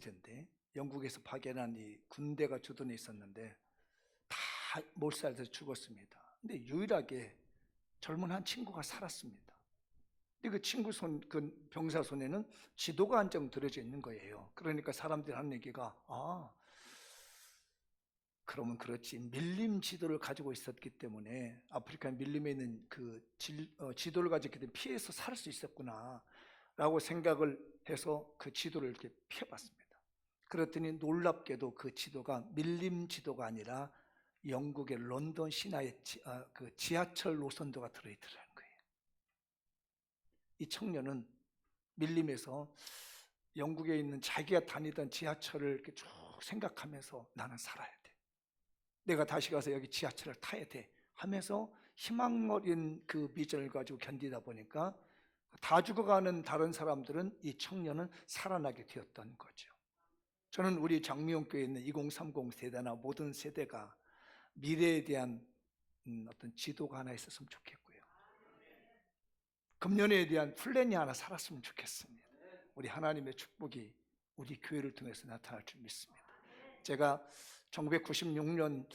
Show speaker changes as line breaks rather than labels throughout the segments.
텐데 영국에서 파견한 이 군대가 주둔해 있었는데 다 몰살돼서 죽었습니다. 근데 유일하게 젊은 한 친구가 살았습니다. 근데 그 친구 그 병사 손에는 지도가 한 장 들어져 있는 거예요. 그러니까 사람들이 하는 얘기가 그러면 그렇지, 밀림 지도를 가지고 있었기 때문에 아프리카 밀림에 있는 그 지도를 가지고 있기 때문에 피해서 살 수 있었구나 라고 생각을 해서 그 지도를 이렇게 펴봤습니다. 그랬더니 놀랍게도 그 지도가 밀림 지도가 아니라 영국의 런던 시내의 그 지하철 노선도가 들어있더라는 거예요. 이 청년은 밀림에서 영국에 있는 자기가 다니던 지하철을 이렇게 쭉 생각하면서 나는 살아야 돼, 내가 다시 가서 여기 지하철을 타야 돼 하면서 희망 어린 그 비전을 가지고 견디다 보니까 다 죽어가는 다른 사람들은 이 청년은 살아나게 되었던 거죠. 저는 우리 장미용교회에 있는 2030 세대나 모든 세대가 미래에 대한 어떤 지도가 하나 있었으면 좋겠고요, 금년에 대한 플랜이 하나 살았으면 좋겠습니다. 우리 하나님의 축복이 우리 교회를 통해서 나타날 줄 믿습니다. 제가 1996년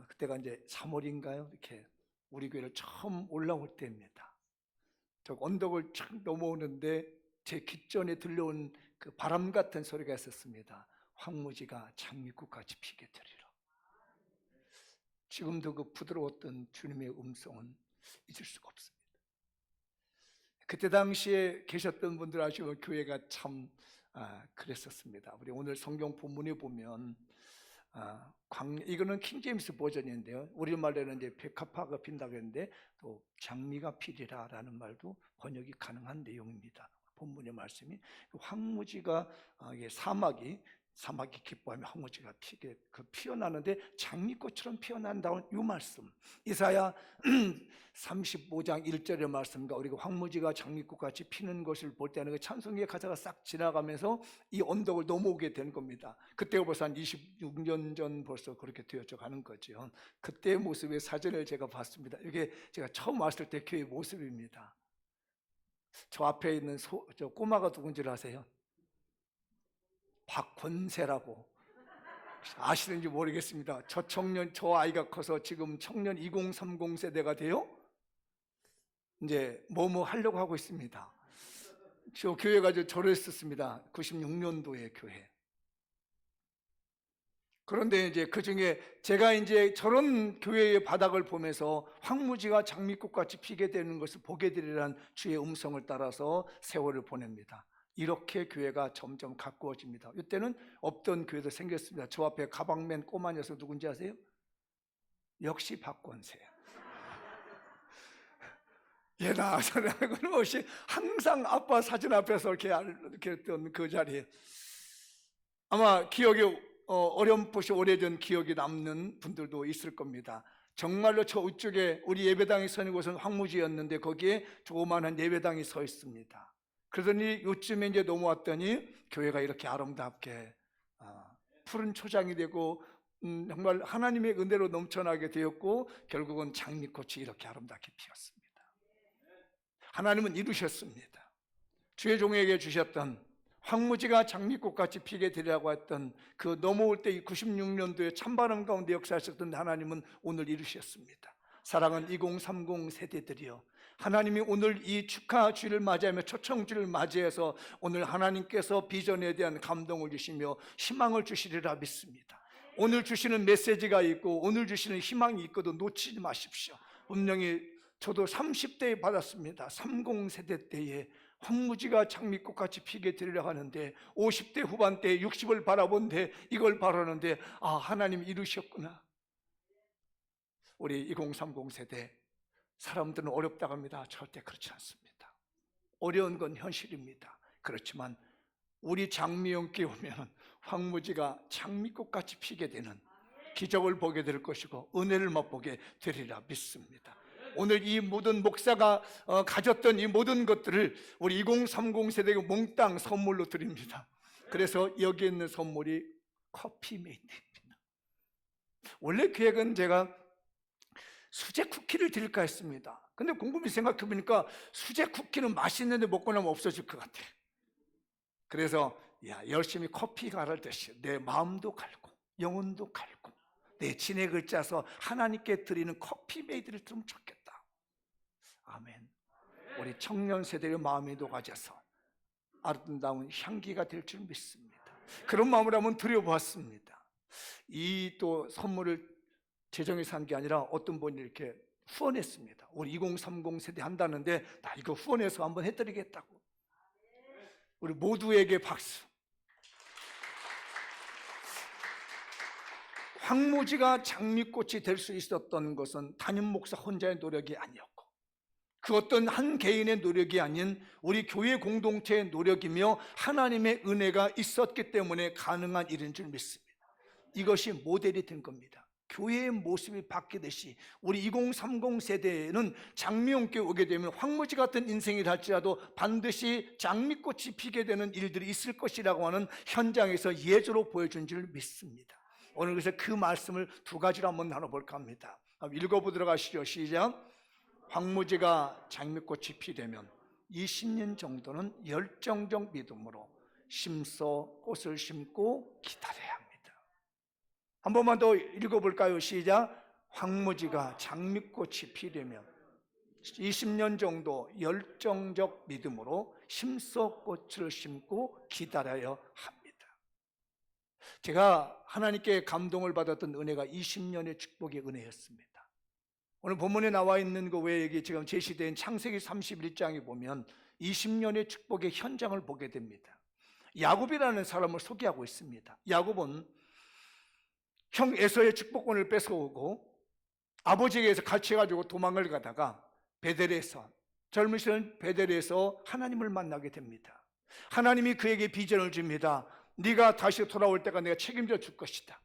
그때가 이제 3월인가요? 이렇게 우리 교회를 처음 올라올 때입니다. 저 언덕을 쫙 넘어오는데 제 귓전에 들려온 그 바람 같은 소리가 있었습니다. 황무지가 장미꽃같이 피게 되리라. 지금도 그 부드러웠던 주님의 음성은 잊을 수가 없습니다. 그때 당시에 계셨던 분들 아시면 교회가 참 그랬었습니다. 우리 오늘 성경 본문에 보면 이거는 킹제임스 버전인데요, 우리말로는 이제 백합화가 핀다고 했는데 또 장미가 피리라 라는 말도 번역이 가능한 내용입니다. 본문의 말씀이 황무지가 사막이 기뻐하며 황무지가 피어나는데 장미꽃처럼 피어난다는 이 말씀, 이사야 35장 1절의 말씀과 우리가 황무지가 장미꽃같이 피는 것을 볼 때는 그 찬송의 가사가 싹 지나가면서 이 언덕을 넘어오게 된 겁니다. 그때가 벌써 한 26년 전 벌써 그렇게 되어져 가는 거죠. 그때의 모습의 사진을 제가 봤습니다. 이게 제가 처음 왔을 때 교회 모습입니다. 저 앞에 있는 저 꼬마가 누군지 아세요? 박권세라고. 아시는지 모르겠습니다. 저 아이가 커서 지금 청년 2030 세대가 돼요? 이제 뭐뭐 하려고 하고 있습니다. 저 교회가 저랬었습니다. 96년도에 교회. 그런데 이제 그 중에 제가 이제 저런 교회의 바닥을 보면서 황무지가 장미꽃같이 피게 되는 것을 보게 되리라는 주의 음성을 따라서 세월을 보냅니다. 이렇게 교회가 점점 가꾸어집니다. 이때는 없던 교회도 생겼습니다. 저 앞에 가방 맨 꼬마 녀석 누군지 아세요? 역시 박권세예요. 얘나 저나 끊임없이 항상 아빠 사진 앞에서 이렇게 했던 그 자리에 아마 기억이 어렴풋이 오래전 기억이 남는 분들도 있을 겁니다. 정말로 저 우측에 우리 예배당이 서는 곳은 황무지였는데 거기에 조그마한 예배당이 서 있습니다. 그러더니 요쯤에 이제 넘어왔더니 교회가 이렇게 아름답게 푸른 초장이 되고 정말 하나님의 은혜로 넘쳐나게 되었고 결국은 장미꽃이 이렇게 아름답게 피었습니다. 하나님은 이루셨습니다. 주의 종에게 주셨던 황무지가 장미꽃같이 피게 되리라고 했던 그 넘어올 때 96년도에 찬바람 가운데 역사하셨던 하나님은 오늘 이루셨습니다. 사랑하는 2030 세대들이여, 하나님이 오늘 이 축하 주일을 맞이하며 초청주일을 맞이해서 오늘 하나님께서 비전에 대한 감동을 주시며 희망을 주시리라 믿습니다. 오늘 주시는 메시지가 있고 오늘 주시는 희망이 있거든 놓치지 마십시오. 분명히 저도 30대에 받았습니다. 30세대 때에 황무지가 장미꽃같이 피게 되리라 하는데 50대 후반대에 60을 바라본데 이걸 바라는데 하나님 이루셨구나. 우리 2030 세대 사람들은 어렵다고 합니다. 절대 그렇지 않습니다. 어려운 건 현실입니다. 그렇지만 우리 장미연께 오면 황무지가 장미꽃같이 피게 되는 기적을 보게 될 것이고 은혜를 맛보게 되리라 믿습니다. 오늘 이 모든 목사가 가졌던 이 모든 것들을 우리 2030 세대에게 몽땅 선물로 드립니다. 그래서 여기 있는 선물이 커피 메이트입니다. 원래 계획은 제가 수제 쿠키를 드릴까 했습니다. 근데 곰곰이 생각해보니까 수제 쿠키는 맛있는데 먹고 나면 없어질 것 같아요. 그래서 열심히 커피 갈아듯이 내 마음도 갈고 영혼도 갈고 내 진액을 짜서 하나님께 드리는 커피 메이드를 들으면 좋겠다. 아멘. 우리 청년 세대의 마음이 녹아져서 아름다운 향기가 될 줄 믿습니다. 그런 마음으로 한번 드려보았습니다. 이 또 선물을 재정에서 한 게 아니라 어떤 분이 이렇게 후원했습니다. 우리 2030 세대 한다는데 나 이거 후원해서 한번 해드리겠다고. 우리 모두에게 박수. 황무지가 장미꽃이 될 수 있었던 것은 담임 목사 혼자의 노력이 아니었고 그 어떤 한 개인의 노력이 아닌 우리 교회 공동체의 노력이며 하나님의 은혜가 있었기 때문에 가능한 일인 줄 믿습니다. 이것이 모델이 된 겁니다. 교회의 모습이 바뀌듯이 우리 2030 세대에는 장미홍께 오게 되면 황무지 같은 인생이 할지라도 반드시 장미꽃이 피게 되는 일들이 있을 것이라고 하는 현장에서 예조로 보여준 줄 믿습니다. 오늘 그래서 그 말씀을 두 가지로 한번 나눠볼까 합니다. 읽어보도록 하시죠. 시작. 황무지가 장미꽃이 피되면 20년 정도는 열정적 믿음으로 심서 꽃을 심고 기다려야 합니다. 한 번만 더 읽어볼까요? 시작. 황무지가 장미꽃이 피되면 20년 정도 열정적 믿음으로 심서 꽃을 심고 기다려야 합니다. 제가 하나님께 감동을 받았던 은혜가 20년의 축복의 은혜였습니다. 오늘 본문에 나와 있는 그 외에 여기 지금 제시된 창세기 31장에 보면 20년의 축복의 현장을 보게 됩니다. 야곱이라는 사람을 소개하고 있습니다. 야곱은 형 에서의 축복권을 뺏어오고 아버지에게서 갇혀가지고 도망을 가다가 베델에서 젊은 시절 베델에서 하나님을 만나게 됩니다. 하나님이 그에게 비전을 줍니다. 네가 다시 돌아올 때가 내가 책임져 줄 것이다.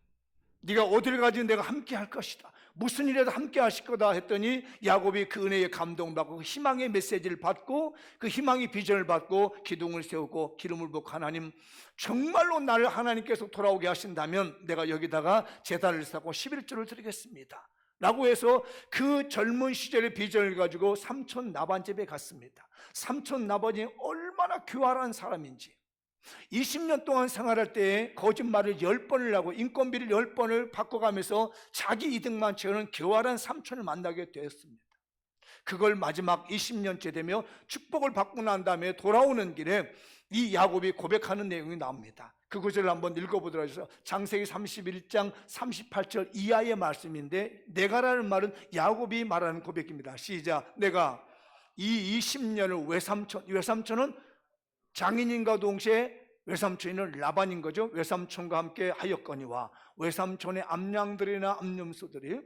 네가 어딜 가든 내가 함께 할 것이다. 무슨 일에도 함께 하실 거다 했더니 야곱이 그 은혜에 감동받고 희망의 메시지를 받고 그 희망의 비전을 받고 기둥을 세우고 기름을 붓고 하나님 정말로 나를 하나님께서 돌아오게 하신다면 내가 여기다가 제단을 쌓고 11조를 드리겠습니다 라고 해서 그 젊은 시절의 비전을 가지고 삼촌 나반 집에 갔습니다. 삼촌 나반이 얼마나 교활한 사람인지 20년 동안 생활할 때에 거짓말을 10번을 하고 인건비를 10번을 바꿔가면서 자기 이득만 채우는 교활한 삼촌을 만나게 되었습니다. 그걸 마지막 20년째 되며 축복을 받고 난 다음에 돌아오는 길에 이 야곱이 고백하는 내용이 나옵니다. 그 구절을 한번 읽어보도록 하셔서 창세기 31장 38절 이하의 말씀인데 내가라는 말은 야곱이 말하는 고백입니다. 시작. 내가 이 20년을 외삼촌은 장인인과 동시에 외삼촌은 라반인 거죠. 외삼촌과 함께 하였거니와 외삼촌의 암양들이나 암염소들이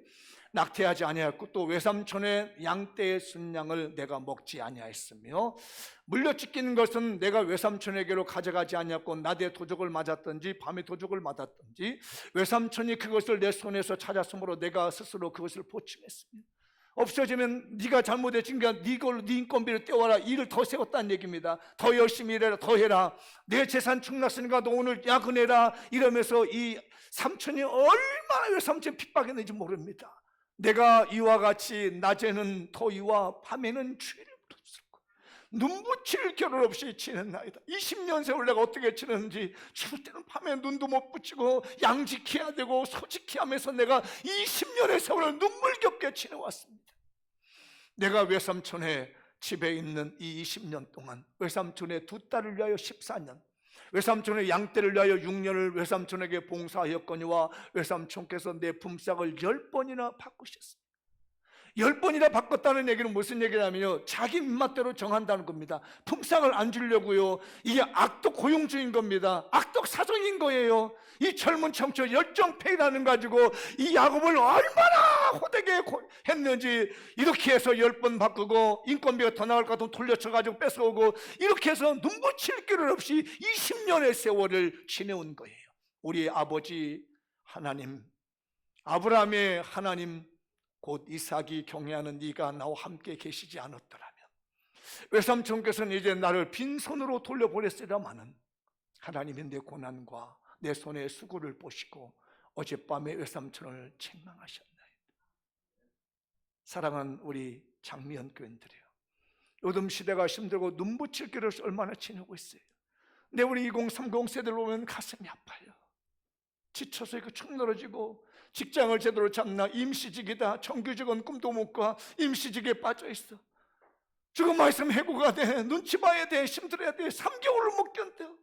낙태하지 아니하였고 또 외삼촌의 양떼의 순양을 내가 먹지 아니하였으며 물려찢기는 것은 내가 외삼촌에게로 가져가지 아니하였고 낮에 도적을 맞았든지 밤에 도적을 맞았든지 외삼촌이 그것을 내 손에서 찾았으므로 내가 스스로 그것을 보충했습니다. 없어지면 네가 잘못했으니까 네 인건비를 떼와라. 일을 더 세웠다는 얘기입니다. 더 열심히 일해라. 더 해라. 내 재산 축났으니까 너 오늘 야근해라. 이러면서 이 삼촌이 얼마나 외삼촌 핍박했는지 모릅니다. 내가 이와 같이 낮에는 더위와 밤에는 추위를 부르고 눈붙일 겨를 없이 지냈나이다. 20년 세월 내가 어떻게 지냈는지 추울 때는 밤에 눈도 못 붙이고 양 지켜야 되고 소 지켜야 하면서 내가 20년의 세월을 눈물겹게 지내왔습니다. 내가 외삼촌의 집에 있는 이 20년 동안 외삼촌의 두 딸을 위하여 14년, 외삼촌의 양떼를 위하여 6년을 외삼촌에게 봉사하였거니와 외삼촌께서 내 품삯을 10번이나 바꾸셨습니다. 10번이나 바꿨다는 얘기는 무슨 얘기냐면요, 자기 입맛대로 정한다는 겁니다. 품삯을 안 주려고요. 이게 악독 고용주인 겁니다. 악독 사정인 거예요. 이 젊은 청춘 열정페이라는 가지고 이 야곱을 얼마나 호되게 했는지 이렇게 해서 10번 바꾸고 인건비가 더 나갈 것 같으면 돌려쳐가지고 뺏어오고 이렇게 해서 눈붙일 길을 없이 20년의 세월을 지내온 거예요. 우리의 아버지 하나님, 아브라함의 하나님, 곧 이삭이 경외하는 네가 나와 함께 계시지 않았더라면 외삼촌께서는 이제 나를 빈손으로 돌려보냈으리라마는 하나님이 내 고난과 내 손의 수고를 보시고 어젯밤에 외삼촌을 책망하셨나이다. 사랑하는 우리 장미연 교인들이요, 요즘 시대가 힘들고 눈붙일 길 없이 얼마나 지내고 있어요. 근데 우리 2030 세대를 보면 가슴이 아파요. 지쳐서 이거 축 늘어지고, 직장을 제대로 잡나, 임시직이다, 정규직은 꿈도 못 가, 임시직에 빠져 있어. 지금 말씀 해고가 돼, 눈치 봐야 돼, 힘들어야 돼, 3개월을 못 견뎌.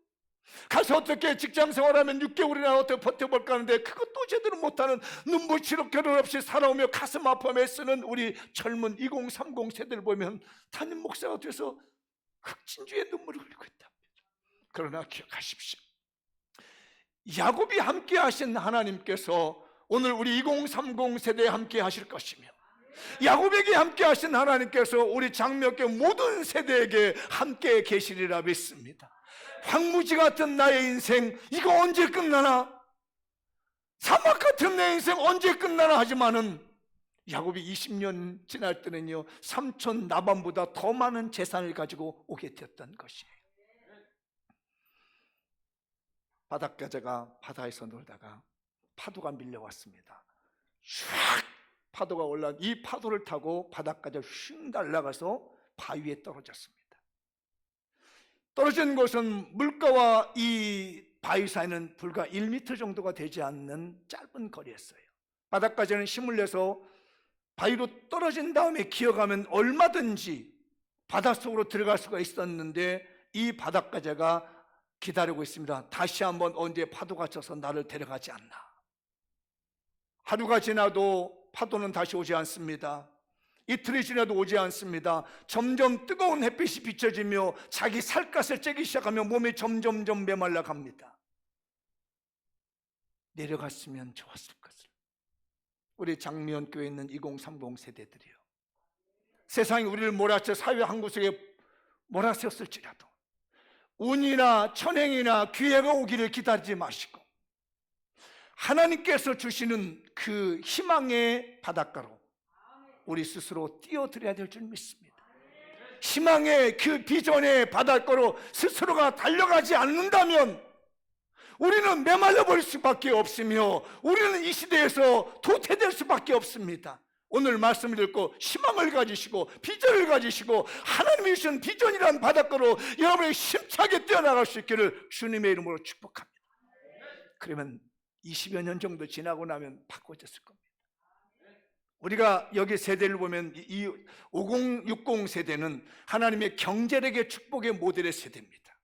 가서 어떻게 직장 생활하면 6개월이나 어떻게 버텨볼까 하는데 그것도 제대로 못하는, 눈물치러 결혼 없이 살아오며 가슴 아파하며 쓰는 우리 젊은 2030 세대를 보면 담임 목사가 돼서 흑진주의 눈물을 흘리고 있다. 그러나 기억하십시오, 야곱이 함께 하신 하나님께서 오늘 우리 2030 세대에 함께 하실 것이며, 야곱에게 함께 하신 하나님께서 우리 장미교회 모든 세대에게 함께 계시리라 믿습니다. 황무지 같은 나의 인생, 이거 언제 끝나나? 사막 같은 내 인생 언제 끝나나? 하지만은 야곱이 20년 지날 때는요, 삼촌 나반보다 더 많은 재산을 가지고 오게 되었던 것이에요. 바닷가자가 바다에서 놀다가 파도가 밀려왔습니다. 슉 파도가 올라, 이 파도를 타고 바닷가자 슉 날아가서 바위에 떨어졌습니다. 떨어진 곳은 물가와 이 바위 사이는 불과 1m 정도가 되지 않는 짧은 거리였어요. 바닷가자는 힘을 내서 바위로 떨어진 다음에 기어가면 얼마든지 바닷속으로 들어갈 수가 있었는데, 이 바닷가자가 기다리고 있습니다. 다시 한번 언제 파도가 쳐서 나를 데려가지 않나. 하루가 지나도 파도는 다시 오지 않습니다. 이틀이 지나도 오지 않습니다. 점점 뜨거운 햇빛이 비춰지며 자기 살갗을 째기 시작하며 몸이 점점점 메말라 갑니다. 내려갔으면 좋았을 것을. 우리 장미연교회에 있는 2030 세대들이요, 세상이 우리를 몰아쳐 사회 한 구석에 몰아세웠을지라도 운이나 천행이나 기회가 오기를 기다리지 마시고 하나님께서 주시는 그 희망의 바닷가로 우리 스스로 뛰어들어야 될 줄 믿습니다. 희망의 그 비전의 바닷가로 스스로가 달려가지 않는다면 우리는 메말라 버릴 수밖에 없으며 우리는 이 시대에서 도태될 수밖에 없습니다. 오늘 말씀을 읽고 희망을 가지시고 비전을 가지시고 하나님이 주신 비전이란 바닷가로 여러분이 힘차게 뛰어나갈 수 있기를 주님의 이름으로 축복합니다. 그러면 20여 년 정도 지나고 나면 바꿔졌을 겁니다. 우리가 여기 세대를 보면 이 5060 세대는 하나님의 경제력의 축복의 모델의 세대입니다.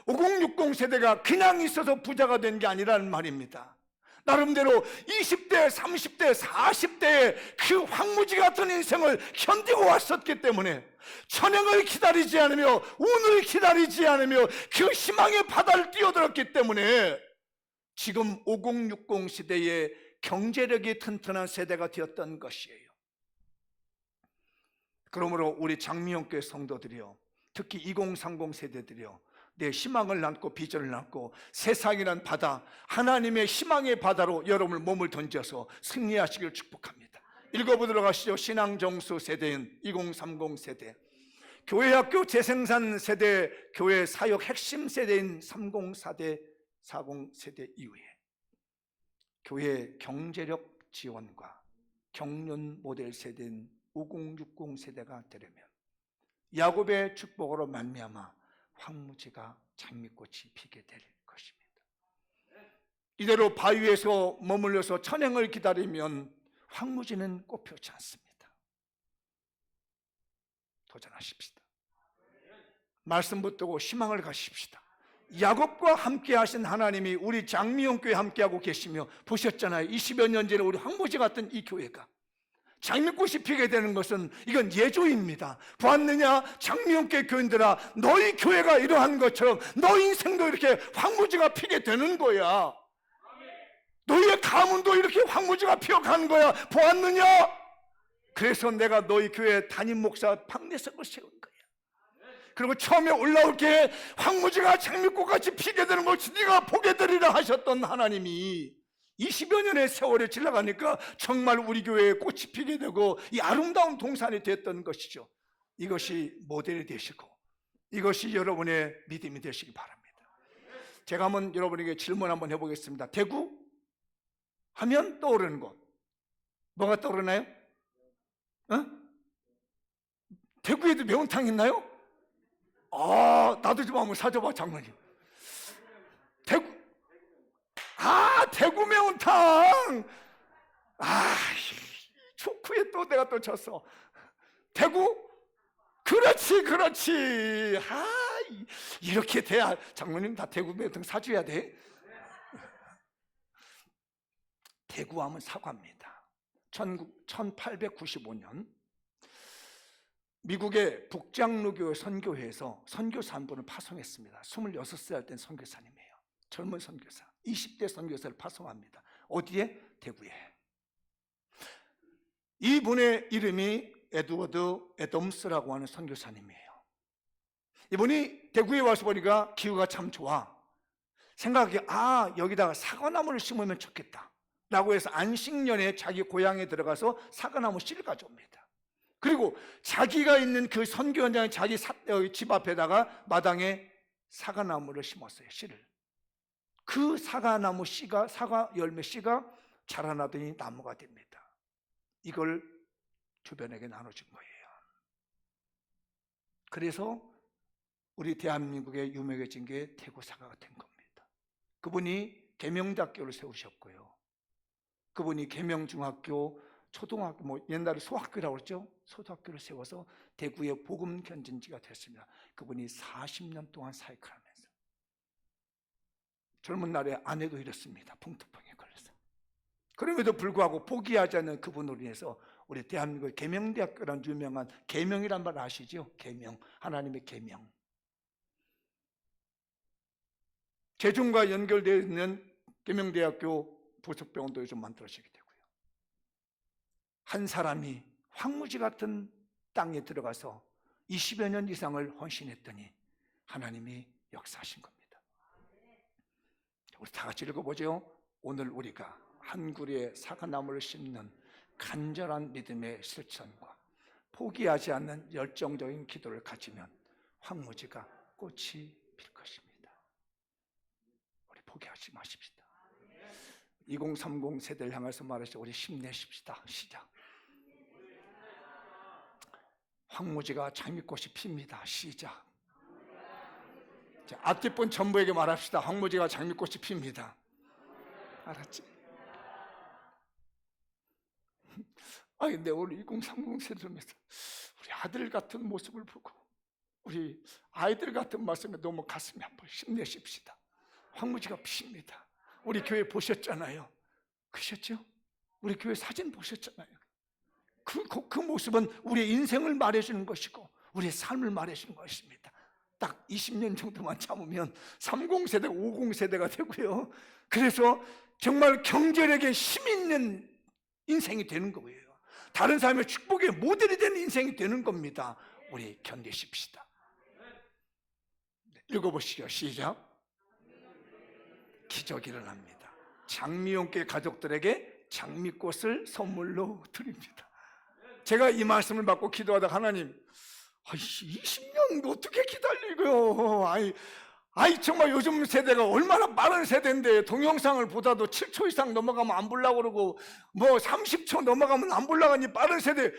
5060 세대가 그냥 있어서 부자가 된 게 아니라는 말입니다. 나름대로 20대, 30대, 40대의 그 황무지 같은 인생을 견디고 왔었기 때문에 천행을 기다리지 않으며 운을 기다리지 않으며 그 희망의 바다를 뛰어들었기 때문에 지금 5060 시대의 경제력이 튼튼한 세대가 되었던 것이에요. 그러므로 우리 장미영교회 성도들이요, 특히 2030 세대들이요, 내 희망을 낳고 비전을 낳고 세상이란 바다, 하나님의 희망의 바다로 여러분을 몸을 던져서 승리하시길 축복합니다. 읽어보도록 하시죠. 신앙정수 세대인 2030 세대, 교회학교 재생산 세대, 교회 사역 핵심 세대인 30세대, 40세대 이후에 교회 경제력 지원과 경륜 모델 세대인 5060 세대가 되려면 야곱의 축복으로 말미암아 황무지가 장미꽃이 피게 될 것입니다. 이대로 바위에서 머물러서 천행을 기다리면 황무지는 꽃 피우지 않습니다. 도전하십시다. 말씀 붙들고 희망을 가십시다. 야곱과 함께 하신 하나님이 우리 장미영교회에 함께하고 계시며, 보셨잖아요. 20여 년 전에 우리 황무지 같은 이 교회가 장미꽃이 피게 되는 것은 이건 예조입니다. 보았느냐 장미영교회 교인들아, 너희 교회가 이러한 것처럼 너희 인생도 이렇게 황무지가 피게 되는 거야. 너희의 가문도 이렇게 황무지가 피어가는 거야. 보았느냐? 그래서 내가 너희 교회 담임 목사 박내석을 세운 거야. 그리고 처음에 올라올 때 황무지가 장미꽃같이 피게 되는 것을 네가 보게 되리라 하셨던 하나님이 20여 년의 세월이 지나가니까 정말 우리 교회에 꽃이 피게 되고 이 아름다운 동산이 됐던 것이죠. 이것이 모델이 되시고 이것이 여러분의 믿음이 되시기 바랍니다. 제가 한번 여러분에게 질문 한번 해보겠습니다. 대구 하면 떠오르는 곳 뭐가 떠오르나요? 대구에도 매운탕 있나요? 나도 좀 한번 사줘봐 장모님. 대구 매운탕. 초크에 또 내가 또 졌어. 대구? 그렇지. 이렇게 돼야 장모님 다 대구 매운탕 사줘야 돼. 대구하면 사과입니다. 1895년 미국의 북장로교 선교회에서 선교사 한 분을 파송했습니다. 26살 된 선교사님이에요. 젊은 선교사, 20대 선교사를 파송합니다. 어디에? 대구에. 이분의 이름이 에드워드 애덤스라고 하는 선교사님이에요. 이분이 대구에 와서 보니까 기후가 참 좋아. 생각하기에 여기다가 사과나무를 심으면 좋겠다 라고 해서 안식년에 자기 고향에 들어가서 사과나무 씨를 가져옵니다. 그리고 자기가 있는 그 선교 현장에 자기 집 앞에다가 마당에 사과나무를 심었어요. 씨를. 그 사과나무 씨가, 사과 열매 씨가 자라나더니 나무가 됩니다. 이걸 주변에게 나눠준 거예요. 그래서 우리 대한민국에 유명해진 게 대구사과가 된 겁니다. 그분이 계명대학교를 세우셨고요. 그분이 계명중학교, 초등학교, 옛날에 소학교라고 그랬죠. 소학교를 세워서 대구의 복음 견진지가 됐습니다. 그분이 40년 동안 사역을 하면서 젊은 날에 아내도 잃었습니다. 풍토병에 걸려서. 그럼에도 불구하고 포기하지 않는 그분으로 인해서 우리 대한민국 계명대학교라는 유명한, 계명이란 말 아시죠? 계명, 하나님의 계명. 재중과 연결되어 있는 계명대학교 부속병원도 요즘 만들어지게 되고요. 한 사람이 황무지 같은 땅에 들어가서 20여 년 이상을 헌신했더니 하나님이 역사하신 겁니다. 우리 다 같이 읽어보죠. 오늘 우리가 한 그루의 사과나무를 심는 간절한 믿음의 실천과 포기하지 않는 열정적인 기도를 가지면 황무지가 꽃이 필 것입니다. 우리 포기하지 마십시다. 2030 세대를 향해서 말해서 우리 힘내십시다. 시작. 황무지가 장미꽃이 핍니다. 시작. 자, 앞뒷분 전부에게 말합시다. 황무지가 장미꽃이 핍니다. 알았지? 근데 우리 2030 세대면서 우리 아들 같은 모습을 보고 우리 아이들 같은 말씀에 너무 가슴이 아파요. 힘내십시다. 황무지가 핍니다. 우리 교회 보셨잖아요. 그셨죠? 우리 교회 사진 보셨잖아요. 그 모습은 우리의 인생을 말해주는 것이고 우리의 삶을 말해주는 것입니다. 딱 20년 정도만 참으면 30세대가 50세대가 되고요. 그래서 정말 경제력에 힘 있는 인생이 되는 거예요. 다른 사람의 축복의 모델이 되는 인생이 되는 겁니다. 우리 견디십시다. 읽어보시죠. 시작. 기적이 일어납니다. 장미용교회 가족들에게 장미꽃을 선물로 드립니다. 제가 이 말씀을 받고 기도하다가 하나님, 20년 어떻게 기다리고요? 정말 요즘 세대가 얼마나 빠른 세대인데 동영상을 보다도 7초 이상 넘어가면 안 보려고 그러고 30초 넘어가면 안 보려고 하니 빠른 세대.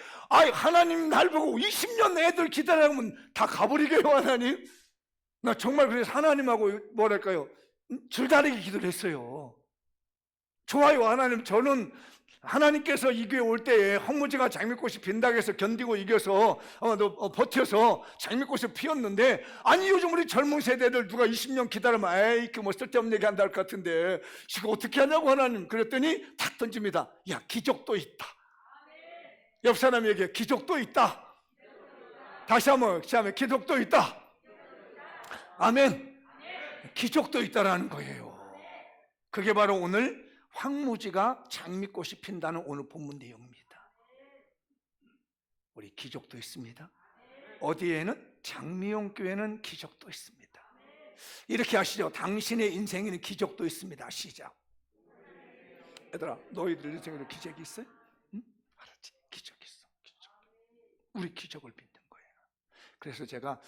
하나님 날 보고 20년 애들 기다리면 다 가버리게요. 하나님, 나 정말 그래서 하나님하고 뭐랄까요, 줄다리기 기도를 했어요. 좋아요 하나님, 저는 하나님께서 이 교회 올 때에 황무지가 장미꽃이 핀다고 해서 견디고 이겨서 버텨서 장미꽃이 피었는데, 아니 요즘 우리 젊은 세대들 누가 20년 기다리면 쓸데없는 얘기 한다 할 것 같은데 지금 어떻게 하냐고 하나님. 그랬더니 탁 던집니다. 야, 기적도 있다. 옆 사람에게 기적도 있다. 다시 한번 기적도 있다. 아멘. 기적도 있다라는 거예요. 그게 바로 오늘 황무지가 장미꽃이 핀다는 오늘 본문 내용입니다. 우리 기적도 있습니다. 어디에는? 장미용 교회는 기적도 있습니다. 이렇게 하시죠. 당신의 인생에는 기적도 있습니다. 시작. 얘들아, 너희들 인생에도 기적이 있어요? 응? 알았지? 기적이 있어. 기적. 우리 기적을 빚는 거예요. 그래서 제가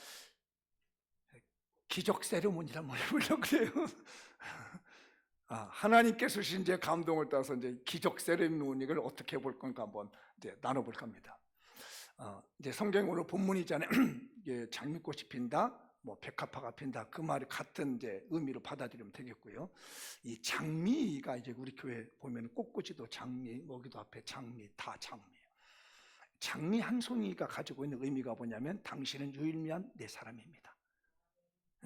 기적 세레모니를 한번 해보려고 그래요. 하나님께서 주신 제 감동을 따라서 이제 기적 세레모니를 어떻게 해볼 건가 한번 이제 나눠볼 겁니다. 이제 성경 오늘 본문이잖아요. 장미꽃이 핀다. 뭐 백합화가 핀다, 그 말이 같은 이제 의미로 받아들이면 되겠고요. 이 장미가 이제 우리 교회 보면 꽃꽂이도 장미, 먹이도 앞에 장미, 다 장미예요. 장미 한 송이가 가지고 있는 의미가 뭐냐면 당신은 유일무이한 내 사람입니다.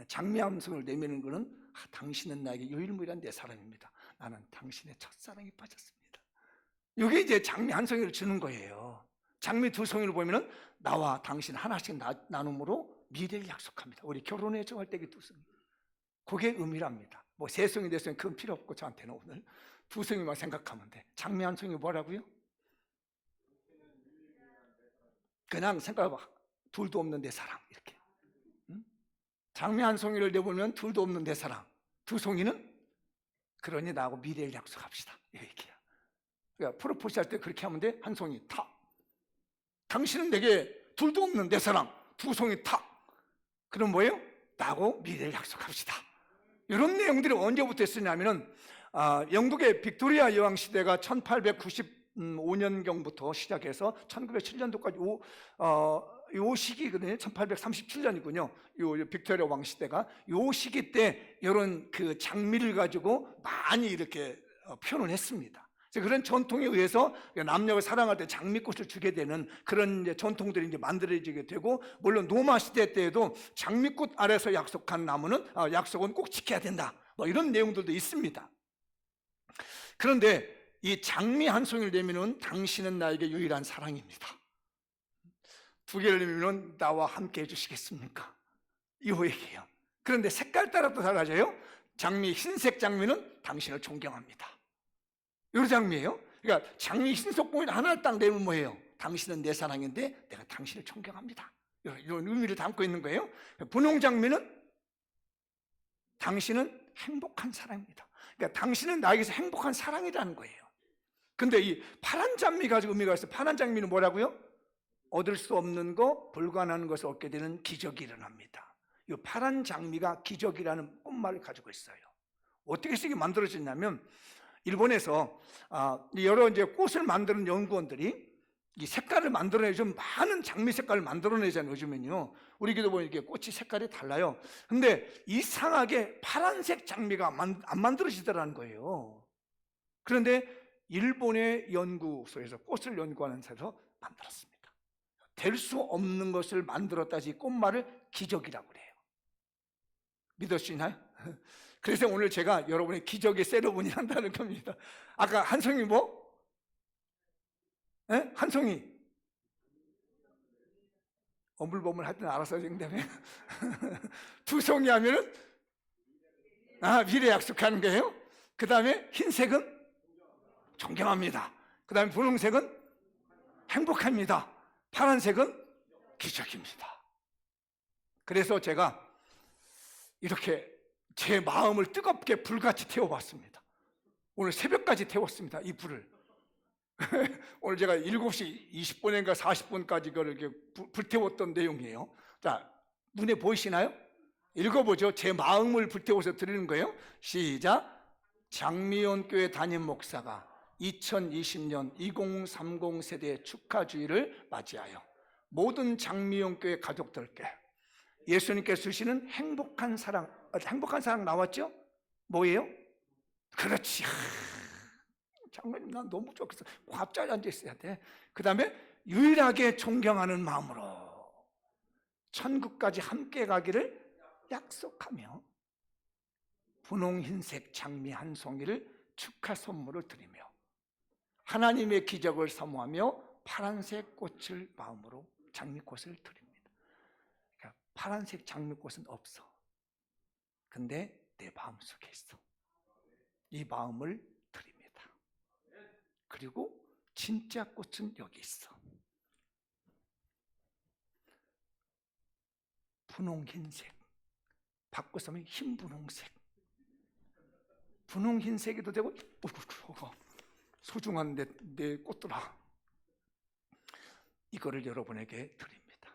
장미 한 송이를 내미는 것은 당신은 나에게 유일무이한 내 사람입니다. 나는 당신의 첫사랑에 빠졌습니다. 이게 이제 장미 한 송이를 주는 거예요. 장미 두 송이를 보면은 나와 당신 하나씩 나눔으로 미래를 약속합니다. 우리 결혼에 정할 때기 두 송이. 그게 의미랍니다. 뭐 세 송이, 네 송이 그건 필요 없고 저한테는 오늘 두 송이만 생각하면 돼. 장미 한 송이 뭐라고요? 그냥 생각해봐. 둘도 없는 내 사랑 이렇게. 응? 장미 한 송이를 내보면 둘도 없는 내 사랑. 두 송이는 그러니 나하고 미래를 약속합시다. 이 얘기야. 그러니까 프로포즈 할 때 그렇게 하면 돼. 한 송이 탁. 당신은 내게 둘도 없는 내 사랑. 두 송이 탁. 그럼 뭐예요? 나하고 미래를 약속합시다. 이런 내용들이 언제부터 쓰냐면은 영국의 빅토리아 여왕 시대가 1895년경부터 시작해서 1907년도까지 요 시기거든요. 1837년이군요. 요 빅토리아 왕 시대가 요 시기 때 이런 그 장미를 가지고 많이 이렇게 표현을 했습니다. 그런 전통에 의해서 남녀가 사랑할 때 장미꽃을 주게 되는 그런 이제 전통들이 이제 만들어지게 되고, 물론 로마 시대 때에도 장미꽃 아래서 약속한 나무는 약속은 꼭 지켜야 된다. 뭐 이런 내용들도 있습니다. 그런데 이 장미 한 송이를 내미는 당신은 나에게 유일한 사랑입니다. 두 개를 내미는 나와 함께 해주시겠습니까? 이 얘기예요. 그런데 색깔 따라 또 달라져요. 장미, 흰색 장미는 당신을 존경합니다. 이 장미예요. 그러니까 장미 흰속봉이 하나를 딱 내면 뭐예요? 당신은 내 사랑인데 내가 당신을 존경합니다. 이런 의미를 담고 있는 거예요. 분홍 장미는 당신은 행복한 사랑입니다. 그러니까 당신은 나에게서 행복한 사랑이라는 거예요. 근데 이 파란 장미 가지고 의미가 있어요. 파란 장미는 뭐라고요? 얻을 수 없는 거, 불가능한 것을 얻게 되는 기적이 일어납니다. 이 파란 장미가 기적이라는 꽃말을 가지고 있어요. 어떻게 해서 이게 만들어졌냐면, 일본에서 여러 이제 꽃을 만드는 연구원들이 이 색깔을 만들어내죠. 많은 장미 색깔을 만들어내잖아요. 요즘엔요. 우리 교도 보면 이렇게 꽃이 색깔이 달라요. 근데 이상하게 파란색 장미가 안 만들어지더라는 거예요. 그런데 일본의 연구소에서 꽃을 연구하는 데서 만들었습니다. 될 수 없는 것을 만들었다지 꽃말을 기적이라고 그래요. 믿으시나요? 그래서 오늘 제가 여러분의 기적의 세레모니 한다는 겁니다. 아까 한 송이 뭐? 에? 한 송이 어물버물 할 때는 알아서 정답해. 두 송이 하면은 미래 약속하는 거예요. 그 다음에 흰색은 존경합니다. 그 다음에 분홍색은 행복합니다. 파란색은 기적입니다. 그래서 제가 이렇게 제 마음을 뜨겁게 불같이 태워봤습니다. 오늘 새벽까지 태웠습니다. 이 불을. 오늘 제가 7시 20분인가 40분까지 이렇게 불태웠던 내용이에요. 자, 눈에 보이시나요? 읽어보죠. 제 마음을 불태워서 드리는 거예요. 시작. 장미원 교회 담임 목사가 2020년 2030 세대 축하주의를 맞이하여 모든 장미원 교회 가족들께 예수님께서 주시는 행복한 사랑 나왔죠? 뭐예요? 그렇지. 장모님 난 너무 좋겠어. 갑자기 앉아 있어야 돼. 그 다음에 유일하게 존경하는 마음으로 천국까지 함께 가기를 약속하며 분홍 흰색 장미 한 송이를 축하 선물을 드리며 하나님의 기적을 사모하며 파란색 꽃을 마음으로 장미꽃을 드립니다. 그러니까 파란색 장미꽃은 없어. 근데 내 마음속에 있어. 이 마음을 드립니다. 그리고 진짜 꽃은 여기 있어. 분홍 흰색. 바꿔서 하면 흰 분홍색. 분홍 흰색이도 되고, 소중한 내 꽃들아. 이거를 여러분에게 드립니다.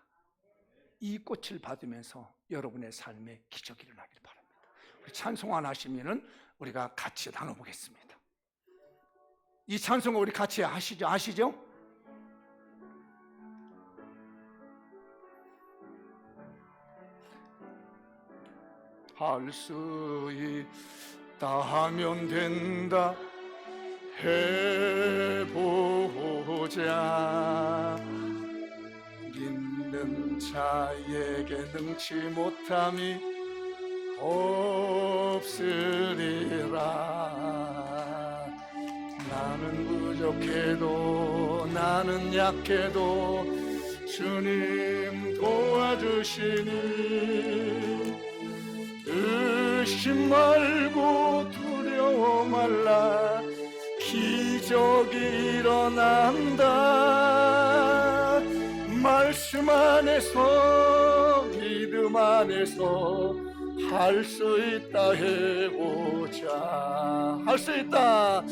이 꽃을 받으면서 여러분의 삶에 기적이 일어나길 바랍니다. 우리 찬송 안 하시면은 우리가 같이 나눠보겠습니다. 이 찬송을 우리 같이 아시죠? 할 수 있다 하면 된다 해보자. 믿는 자에게 능치 못함이 없으리라. 나는 부족해도 나는 약해도 주님 도와주시니 의심 말고 두려워 말라. 기적이 일어난다. 말씀 안에서 믿음 안에서 할 수 있다 해보자. 할 수 있다.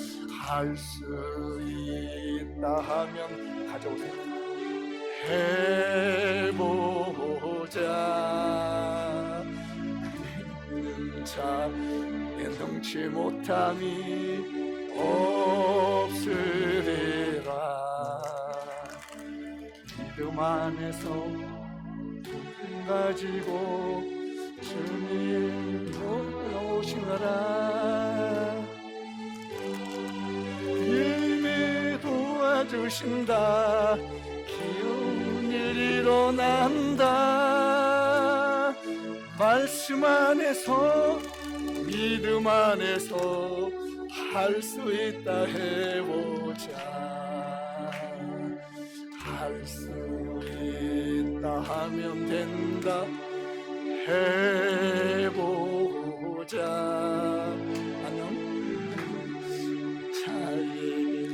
할 수 있다 하면 가져오세요. 해보자. 믿는 자에 능치 못함이 없으리라. 믿음 안에서 믿음 가지고 주님 오시너라. 힘이 도와주신다. 기운 일 일어난다. 말씀 안에서 믿음 안에서 할 수 있다 해보자. 할 수 있다 하면 된다 해보자. 안녕. 자에게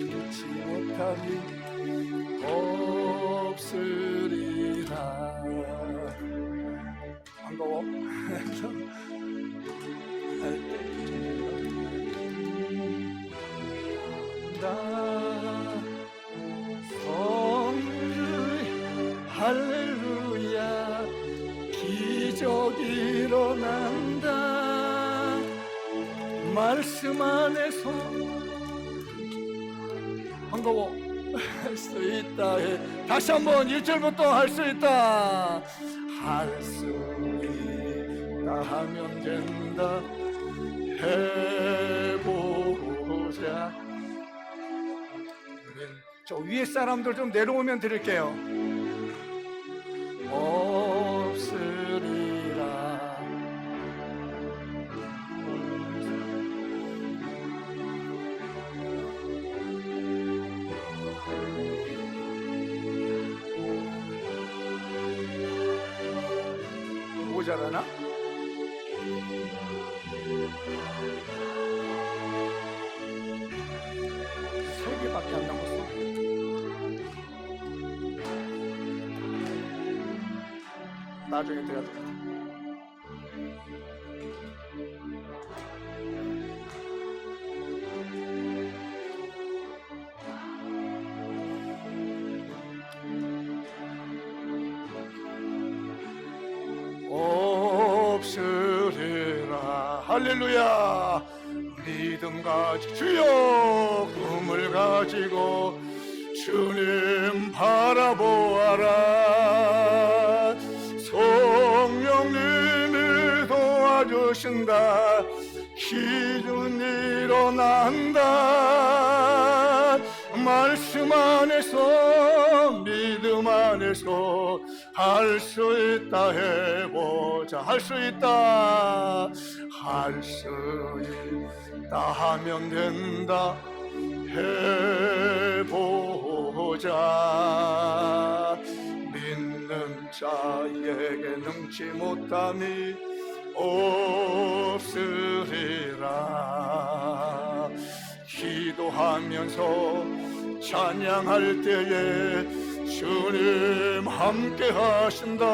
믿지 못함이 없으리라. 반가워. 할렐루야. 기적이 일어난다. 말씀 안에서 반가워. 할 수 있다 해. 다시 한번 1절부터 할 수 있다. 할 수 있다 하면 된다 해보자. 저 위에 사람들 좀 내려오면 드릴게요. 없으리라. 모자라나? 세 개밖에 안 남았어. 나중에 드려야 돼. 없으리라. 할렐루야. 믿음 가지고 주여 꿈을 가지고 주님 바라보아라. 성령님이 도와주신다. 기준 일어난다. 말씀 안에서 믿음 안에서 할 수 있다 해보자. 할 수 있다. 할 수 있다 하면 된다 해보자. 믿는 자에게 능치 못함이 없으리라. 기도하면서 찬양할 때에 주님 함께 하신다.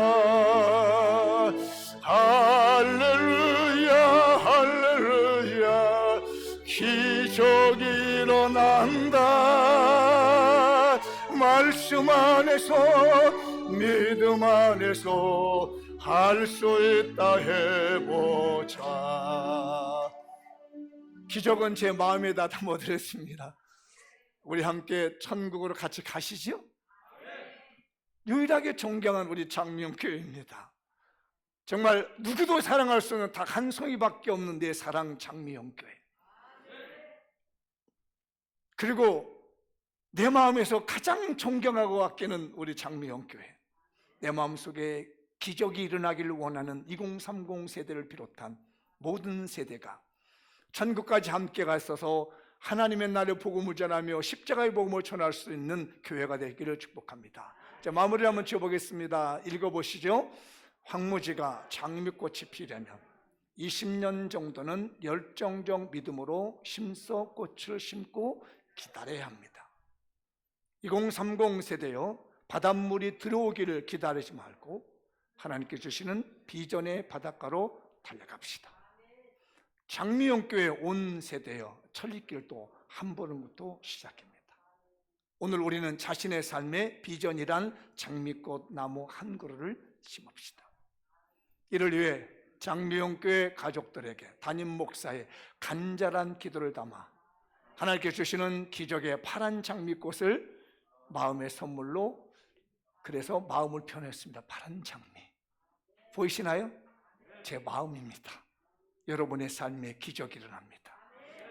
할렐루야 할렐루야. 기적이 일어난다. 말씀 안에서 믿음 안에서 할 수 있다 해보자. 기적은 제 마음에다 담아드렸습니다. 우리 함께 천국으로 같이 가시죠? 유일하게 존경한 우리 장명교회입니다. 정말 누구도 사랑할 수 없는 딱 한 송이밖에 없는 내 사랑 장미영교회, 그리고 내 마음에서 가장 존경하고 아끼는 우리 장미영교회, 내 마음속에 기적이 일어나기를 원하는 2030 세대를 비롯한 모든 세대가 천국까지 함께 가셔서 하나님의 나라의 복음을 전하며 십자가의 복음을 전할 수 있는 교회가 되기를 축복합니다. 자, 마무리를 한번 지어보겠습니다. 읽어보시죠. 황무지가 장미꽃이 피려면 20년 정도는 열정적 믿음으로 심서 꽃을 심고 기다려야 합니다. 2030 세대여, 바닷물이 들어오기를 기다리지 말고 하나님께 주시는 비전의 바닷가로 달려갑시다. 장미영교회 온 세대여, 천리길도 한 걸음부터 시작입니다. 오늘 우리는 자신의 삶의 비전이란 장미꽃 나무 한 그루를 심읍시다. 이를 위해 장미영교회 가족들에게 담임 목사의 간절한 기도를 담아 하나님께 주시는 기적의 파란 장미꽃을 마음의 선물로, 그래서 마음을 표현했습니다. 파란 장미 보이시나요? 제 마음입니다. 여러분의 삶에 기적이 일어납니다.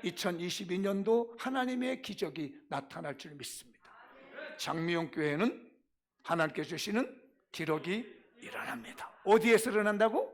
2022년도 하나님의 기적이 나타날 줄 믿습니다. 장미영교회는 하나님께 주시는 기록이 일어납니다. 어디에서 일어난다고?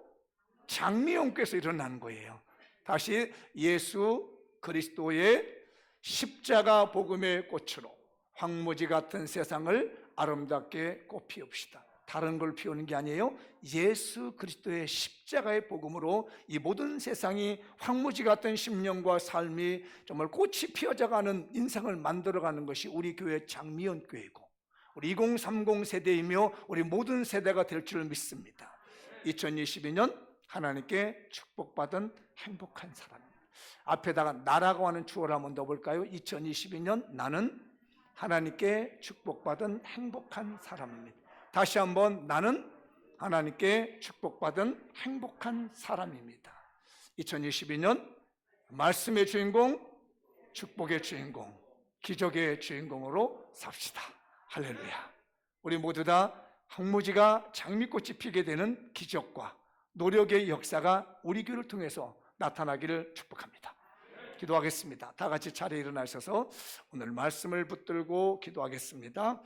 장미영교회에서 일어나는 거예요. 다시 예수 그리스도의 십자가 복음의 꽃으로 황무지 같은 세상을 아름답게 꽃 피웁시다. 다른 걸 피우는 게 아니에요. 예수 그리스도의 십자가의 복음으로 이 모든 세상이 황무지 같은 심령과 삶이 정말 꽃이 피어져가는 인생을 만들어가는 것이 우리 교회 장미연 교회고, 우리 2030 세대이며 우리 모든 세대가 될 줄 믿습니다. 2022년 하나님께 축복받은 행복한 사람, 앞에다가 나라고 하는 주어를 한번 넣어볼까요? 2022년 나는 하나님께 축복받은 행복한 사람입니다. 다시 한번, 나는 하나님께 축복받은 행복한 사람입니다. 2022년 말씀의 주인공, 축복의 주인공, 기적의 주인공으로 삽시다. 할렐루야. 우리 모두 다 황무지가 장미꽃이 피게 되는 기적과 노력의 역사가 우리 교회를 통해서 나타나기를 축복합니다. 기도하겠습니다. 다 같이 자리에 일어나셔서 오늘 말씀을 붙들고 기도하겠습니다.